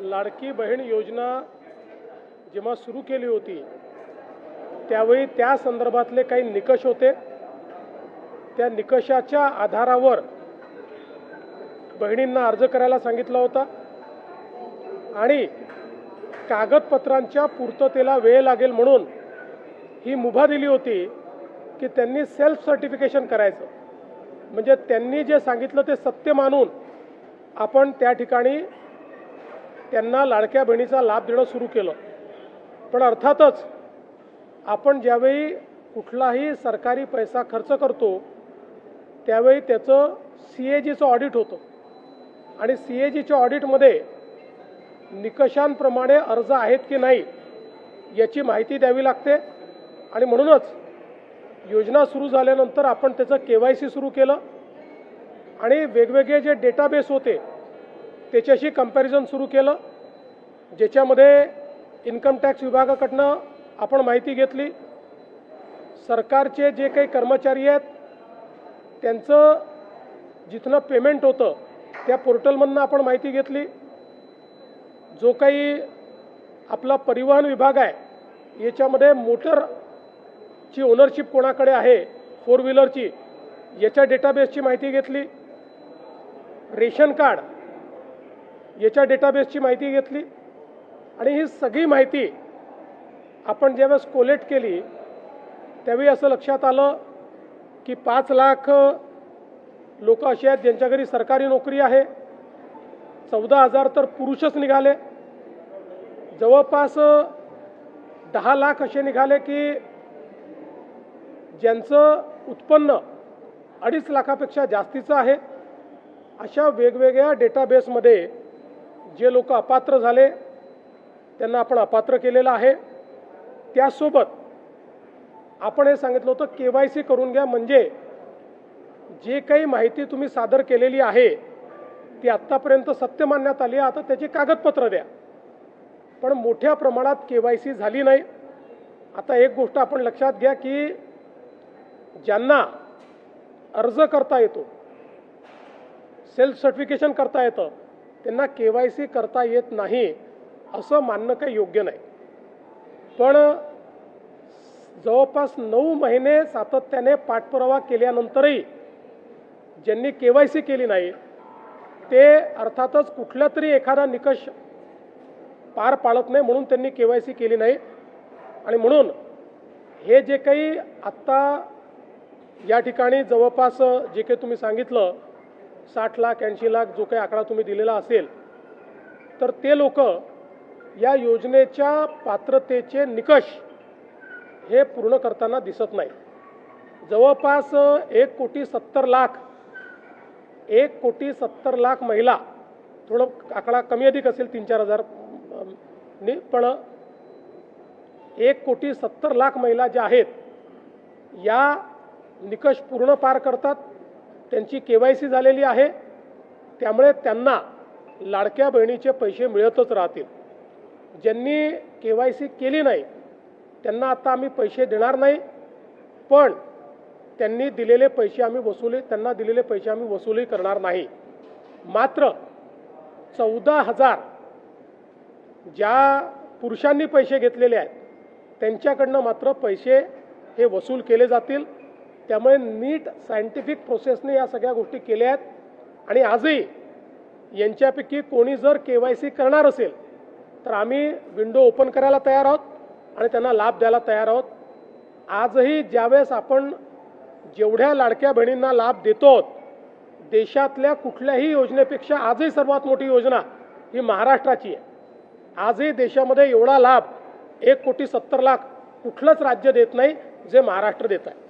लाडकी बहीण योजना जेव्हा सुरू केली होती त्यावेळी त्या संदर्भातले काही निकष होते। त्या निकषाच्या आधारावर बहिणींना अर्ज करायला सांगितला होता आणि कागदपत्रांच्या पूर्ततेला वेळ लागेल म्हणून ही मुभा दिली होती की त्यांनी सेल्फ सर्टिफिकेशन करायचं, म्हणजे त्यांनी जे सांगितलं ते सत्य मानून आपण त्या ठिकाणी त्यांना लाडक्या बहिणीचा लाभ देणं सुरू केलं। पण अर्थातच आपण ज्यावेळी कुठलाही सरकारी पैसा खर्च करतो त्यावेळी त्याचं CAGचं ऑडिट होतं आणि CAGच्या ऑडिटमध्ये निकषांप्रमाणे अर्ज आहेत की नाही याची माहिती द्यावी लागते आणि म्हणूनच योजना सुरू झाल्यानंतर आपण त्याचं KYC सुरू केलं आणि वेगवेगळे जे डेटाबेस होते त्याच्याशी कंपॅरिझन सुरू केलं, ज्याच्यामध्ये इन्कम टॅक्स विभागाकडनं आपण माहिती घेतली, सरकारचे जे काही कर्मचारी आहेत त्यांचं जिथनं पेमेंट होतं त्या पोर्टलमधनं आपण माहिती घेतली, जो काही आपला परिवहन विभाग आहे याच्यामध्ये मोटरची ओनरशिप कोणाकडे आहे 4 व्हीलरची याच्या डेटाबेसची माहिती घेतली, रेशन कार्ड याच्या डेटाबेसची माहिती घेतली आणि ही सगळी माहिती आपण ज्यावेळेस कोलेक्ट केली त्यावेळी असं लक्षात आलं की 5 लाख लोक असे आहेत ज्यांच्या घरी सरकारी नोकरी आहे, 14,000 तर पुरुषच निघाले, जवळपास 10 लाख असे निघाले की ज्यांचं उत्पन्न 2.5 लाखापेक्षा जास्तीचं आहे। अशा वेगवेगळ्या डेटाबेसमध्ये जे लोक अपात्र झाले त्यांना आपण अपात्र केलेलं आहे। त्यासोबत आपण हे सांगितलं होतं KYC करून घ्या, म्हणजे जे काही माहिती तुम्ही सादर केलेली आहे ती आत्तापर्यंत सत्य मानण्यात आली आहे, आता त्याची कागदपत्र द्या। पण मोठ्या प्रमाणात KYC झाली नाही। आता एक गोष्ट आपण लक्षात घ्या की ज्यांना अर्ज करता येतो, सेल्फ सर्टिफिकेशन करता येतं, त्यांना KYC करता येत नाही असं मानणं काही योग्य नाही। पण जवळपास 9 महिने सातत्याने पाठपुरावा केल्यानंतरही ज्यांनी KYC केली नाही ते अर्थातच कुठला तरी एखादा निकष पार पाडत नाही म्हणून त्यांनी KYC केली नाही। आणि म्हणून हे जे काही आत्ता या ठिकाणी जवळपास जे काही तुम्ही सांगितलं 60 लाख 80 लाख जो काही आकडा तुम्ही दिलेला असेल तर ते लोक या योजनेच्या पात्रतेचे निकष हे पूर्ण करताना दिसत नाही। जवळपास 1,70,00,000 1,70,00,000 महिला, थोडं आकडा कमी अधिक असेल 3-4 हजार ने, पण 1,70,00,000 महिला ज्या आहेत या निकष पूर्ण पार करतात, त्यांची KYC झालेली आहे, त्यामुळे त्यांना लाडक्या बहिणीचे पैसे मिळतच राहतील। ज्यांनी KYC केली नाही त्यांना आता आम्ही पैसे देणार नाही, पण त्यांनी दिलेले पैसे आम्ही वसुली करणार नाही। मात्र 14,000 ज्या पुरुषांनी पैसे घेतलेले आहेत त्यांच्याकडनं मात्र पैसे हे वसूल केले जातील। त्यामुळे नीट सायंटिफिक प्रोसेसने या सगळ्या गोष्टी केल्या आहेत आणि आजही यांच्यापैकी कोणी जर KYC करणार असेल तर आम्ही विंडो ओपन करायला तयार आहोत आणि त्यांना लाभ द्यायला तयार आहोत। आजही ज्यावेळेस आपण जेवढ्या लाडक्या बहिणींना लाभ देतो देशातल्या कुठल्याही योजनेपेक्षा आजही सर्वात मोठी योजना ही महाराष्ट्राची आहे। आजही देशामध्ये एवढा लाभ 1,70,00,000 कुठलंच राज्य देत नाही जे महाराष्ट्र देत आहे।